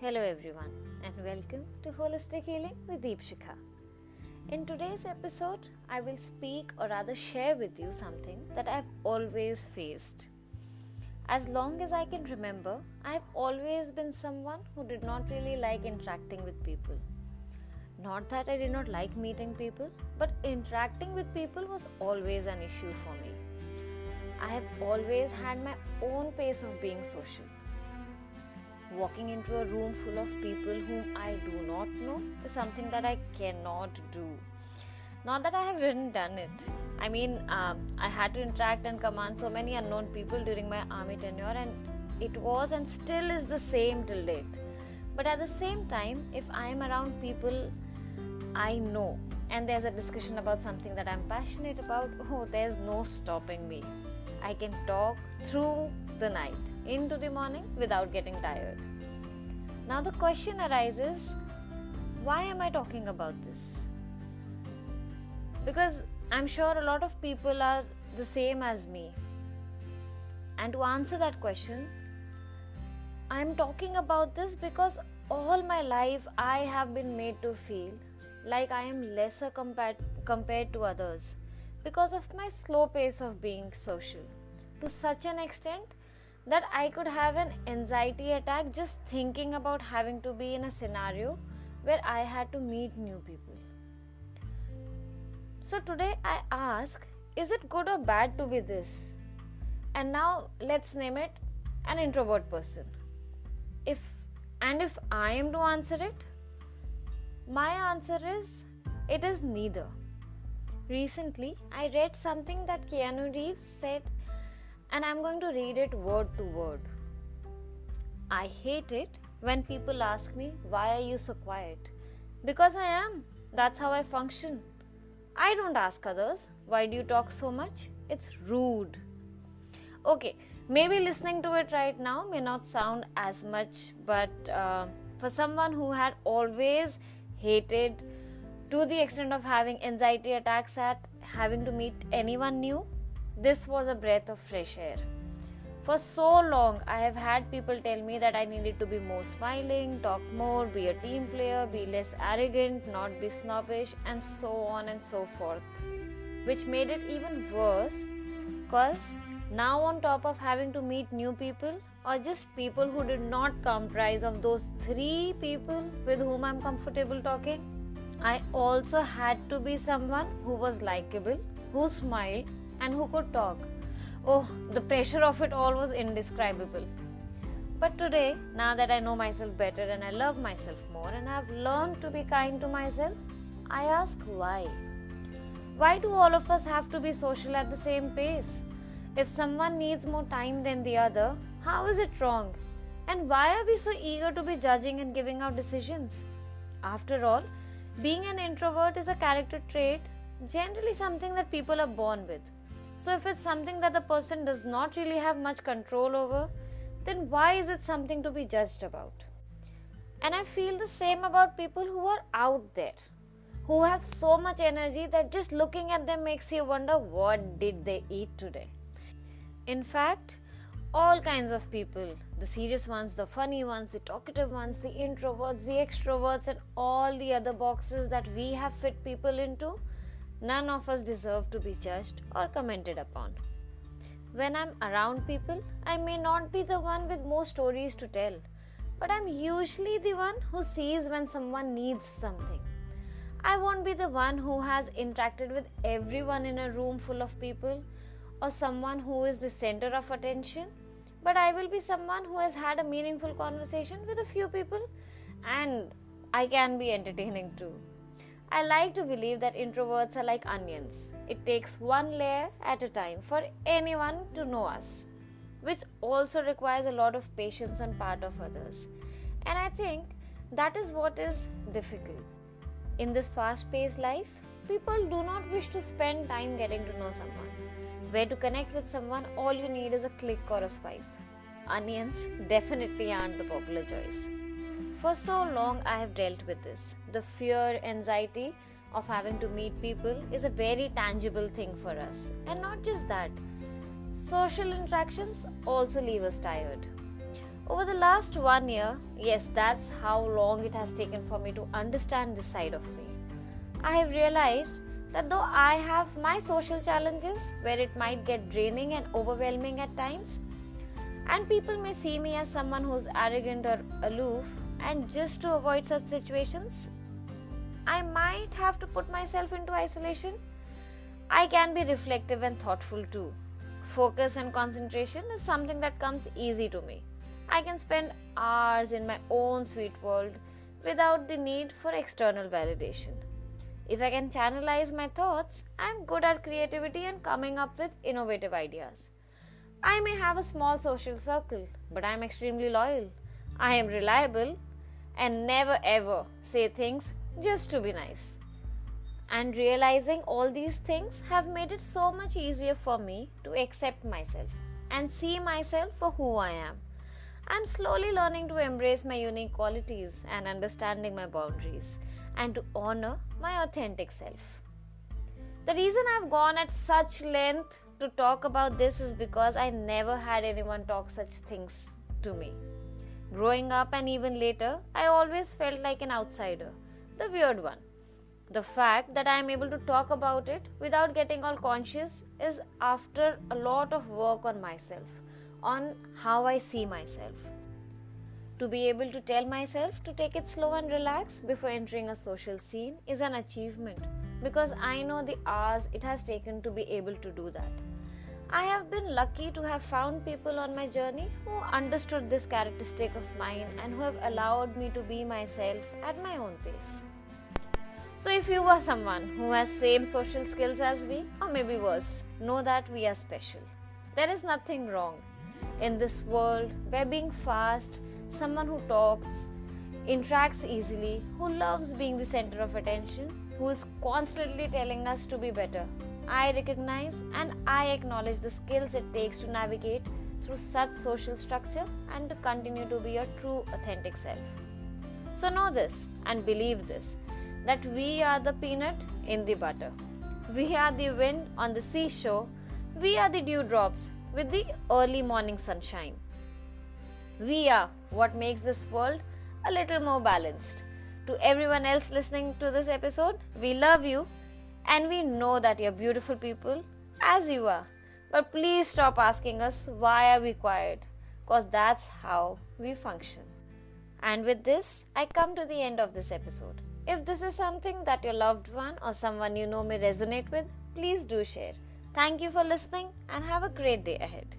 Hello everyone and welcome to Holistic Healing with Deepshikha. In today's episode, I will speak or rather share with you something that I've always faced. As long as I can remember, I've always been someone who did not really like interacting with people. Not that I did not like meeting people, but interacting with people was always an issue for me. I have always had my own pace of being social. Walking into a room full of people whom I do not know is something that I cannot do. Not that I have really done it. I had to interact and command so many unknown people during my army tenure, and it was and still is the same till date. But at the same time, if I am around people I know and there's a discussion about something that I'm passionate about, there's no stopping me. I can talk through the night into the morning without getting tired. Now the question arises, why am I talking about this? Because I'm sure a lot of people are the same as me. And to answer that question, I'm talking about this because all my life I have been made to feel like I am lesser compared to others because of my slow pace of being social, to such an extent that I could have an anxiety attack just thinking about having to be in a scenario where I had to meet new people. So today I ask, is it good or bad to be this? And now let's name it an introvert person. If I am to answer it, my answer is, it is neither. Recently, I read something that Keanu Reeves said, and I'm going to read it word to word. I hate it when people ask me, why are you so quiet? Because I am. That's how I function. I don't ask others, why do you talk so much? It's rude. Okay, maybe listening to it right now may not sound as much, but for someone who had always hated to the extent of having anxiety attacks at having to meet anyone new, this was a breath of fresh air. For so long, I have had people tell me that I needed to be more smiling, talk more, be a team player, be less arrogant, not be snobbish, and so on and so forth. Which made it even worse, because now on top of having to meet new people, or just people who did not comprise of those 3 people with whom I'm comfortable talking, I also had to be someone who was likable, who smiled, and who could talk. The pressure of it all was indescribable. But today, now that I know myself better and I love myself more and I've learned to be kind to myself, I ask why. Why do all of us have to be social at the same pace? If someone needs more time than the other, how is it wrong? And why are we so eager to be judging and giving out decisions? After all, being an introvert is a character trait, generally something that people are born with. So if it's something that the person does not really have much control over, then why is it something to be judged about? And I feel the same about people who are out there, who have so much energy that just looking at them makes you wonder, what did they eat today? In fact, all kinds of people, the serious ones, the funny ones, the talkative ones, the introverts, the extroverts, and all the other boxes that we have fit people into, none of us deserve to be judged or commented upon. When I'm around people, I may not be the one with more stories to tell, but I'm usually the one who sees when someone needs something. I won't be the one who has interacted with everyone in a room full of people or someone who is the center of attention, but I will be someone who has had a meaningful conversation with a few people, and I can be entertaining too. I like to believe that introverts are like onions. It takes one layer at a time for anyone to know us, which also requires a lot of patience on part of others. And I think that is what is difficult. In this fast-paced life, people do not wish to spend time getting to know someone. Where to connect with someone, all you need is a click or a swipe. Onions definitely aren't the popular choice. For so long, I have dealt with this. The fear, anxiety of having to meet people is a very tangible thing for us. And not just that, social interactions also leave us tired. Over the last 1 year, yes, that's how long it has taken for me to understand this side of me. I have realized that though I have my social challenges where it might get draining and overwhelming at times, and people may see me as someone who's arrogant or aloof, and just to avoid such situations, I might have to put myself into isolation. I can be reflective and thoughtful too. Focus and concentration is something that comes easy to me. I can spend hours in my own sweet world without the need for external validation. If I can channelize my thoughts, I am good at creativity and coming up with innovative ideas. I may have a small social circle, but I am extremely loyal. I am reliable and never ever say things just to be nice. And realizing all these things have made it so much easier for me to accept myself and see myself for who I am. I'm slowly learning to embrace my unique qualities and understanding my boundaries and to honor my authentic self. The reason I've gone at such length to talk about this is because I never had anyone talk such things to me. Growing up and even later, I always felt like an outsider, the weird one. The fact that I am able to talk about it without getting all conscious is after a lot of work on myself, on how I see myself. To be able to tell myself to take it slow and relax before entering a social scene is an achievement because I know the hours it has taken to be able to do that. I have been lucky to have found people on my journey who understood this characteristic of mine and who have allowed me to be myself at my own pace. So if you are someone who has same social skills as me, or maybe worse, know that we are special. There is nothing wrong in this world where being fast, someone who talks, interacts easily, who loves being the center of attention, who is constantly telling us to be better. I recognize and I acknowledge the skills it takes to navigate through such social structure and to continue to be your true authentic self. So know this and believe this, that we are the peanut in the butter. We are the wind on the seashore. We are the dewdrops with the early morning sunshine. We are what makes this world a little more balanced. To everyone else listening to this episode, we love you and we know that you're beautiful people as you are. But please stop asking us why are we quiet, because that's how we function. And with this, I come to the end of this episode. If this is something that your loved one or someone you know may resonate with, please do share. Thank you for listening and have a great day ahead.